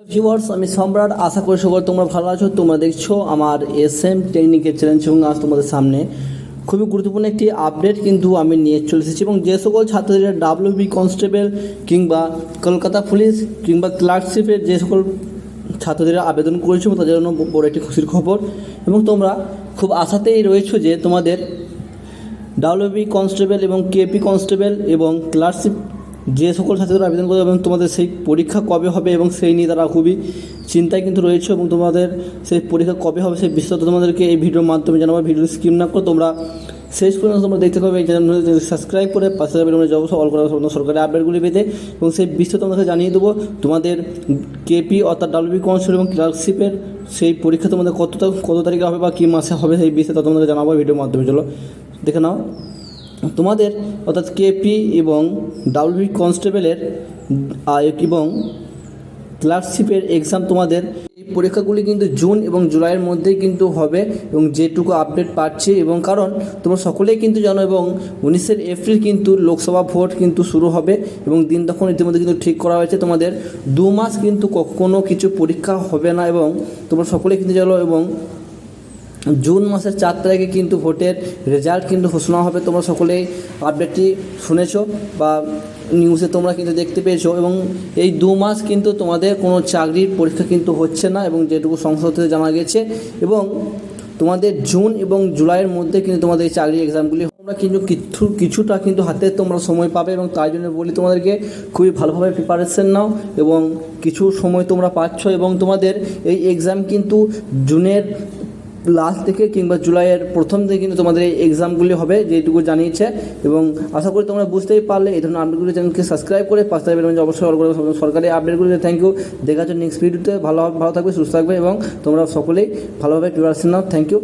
Viewers, আমি সম্রাট। আশা করি সকল তোমরা ভালো আছো। তোমরা দেখছো আমার SM টেকনিকের চ্যালেঞ্জ এবং আজ তোমাদের সামনে খুবই গুরুত্বপূর্ণ একটি আপডেট কিন্তু আমি নিয়ে চলে এসেছি। এবং যে সকল ছাত্রীরা WB কনস্টেবল কিংবা কলকাতা পুলিশ কিংবা ক্লার্কশিপের যে সকল ছাত্রীরা আবেদন করেছো তাদের জন্য বড় একটি খুশির খবর। এবং তোমরা খুব আশাতেই রয়েছো যে তোমাদের WB কনস্টেবল এবং KP কনস্টেবল এবং ক্লার্কশিপ যে সকল ছাত্রীরা আবেদন করবে এবং তোমাদের সেই পরীক্ষা কবে হবে এবং সেই নিয়ে তারা খুবই চিন্তায় কিন্তু রয়েছে। এবং তোমাদের সেই পরীক্ষা কবে হবে সেই বিস্তারিত তোমাদেরকে এই ভিডিওর মাধ্যমে জানাবো। ভিডিও স্কিপ না করে তোমরা শেষ পর্যন্ত তোমরা দেখতে পাবে। এই চ্যানেল সাবস্ক্রাইব করে পাশে যাবে অবশ্যই অল করা সরকারি আপডেটগুলি পেতে এবং সেই বিস্তারিত তোমাদেরকে জানিয়ে দেবো। তোমাদের KP অর্থাৎ WB কনস্টেবল এবং ক্লার্কশিপের সেই পরীক্ষা তোমাদের কত তারিখে হবে বা কী মাসে হবে সেই বিস্তারিত তোমাদেরকে জানাবো ভিডিওর মাধ্যমে। চলো দেখে নাও। তোমাদের অর্থাৎ KP এবং WB কনস্টেবলের এবং ক্লার্কশিপের এক্সাম তোমাদের এই পরীক্ষাগুলি কিন্তু জুন এবং জুলাইয়ের মধ্যেই কিন্তু হবে এবং যেটুকু আপডেট পাচ্ছি। এবং কারণ তোমরা সকলেই কিন্তু জানো এবং 19 এপ্রিল কিন্তু লোকসভা ভোট কিন্তু শুরু হবে এবং দিন তখন ইতিমধ্যে কিন্তু ঠিক করা হয়েছে। তোমাদের 2 মাস কিন্তু কোনো কিছু পরীক্ষা হবে না এবং তোমরা সকলেই কিন্তু জানো। এবং জুন মাসের 4 তারিখে কিন্তু ভোটের রেজাল্ট কিন্তু ঘোষণা হবে। তোমরা সকলেই আপডেটটি শুনেছো বা নিউজে তোমরা কিন্তু দেখতে পেয়েছো। এবং এই 2 মাস কিন্তু তোমাদের কোনো চাকরির পরীক্ষা কিন্তু হচ্ছে না এবং যেটুকু সংসদ থেকে জানা গেছে। এবং তোমাদের জুন এবং জুলাইয়ের মধ্যে কিন্তু তোমাদের এই চাকরি এক্সামগুলি তোমরা কিন্তু কিছুটা কিন্তু হাতে তোমরা সময় পাবে। এবং তাই জন্য বলি তোমাদেরকে খুবই ভালোভাবে প্রিপারেশন নাও এবং কিছু সময় তোমরা পাচ্ছ। এবং তোমাদের এই এক্সাম কিন্তু জুনের লাস্ট থেকে কিংবা জুলাইয়ের প্রথম থেকে কিন্তু তোমাদের এই এক্সামগুলি হবে যেটুকু জানিয়েছে। এবং আশা করি তোমরা বুঝতেই পারলে। এই ধরনের আপডেটগুলি চ্যানেলকে সাবস্ক্রাইব করে পাশে থাকবে অবশ্যই অল করে সরকারি আপডেটগুলি। Thank you. দেখা হচ্ছে নেক্সট ভিডিওতে। ভালো থাকবে, সুস্থ থাকবে এবং তোমরা সকলেই ভালোভাবে প্রিপারেশন নাও। Thank you.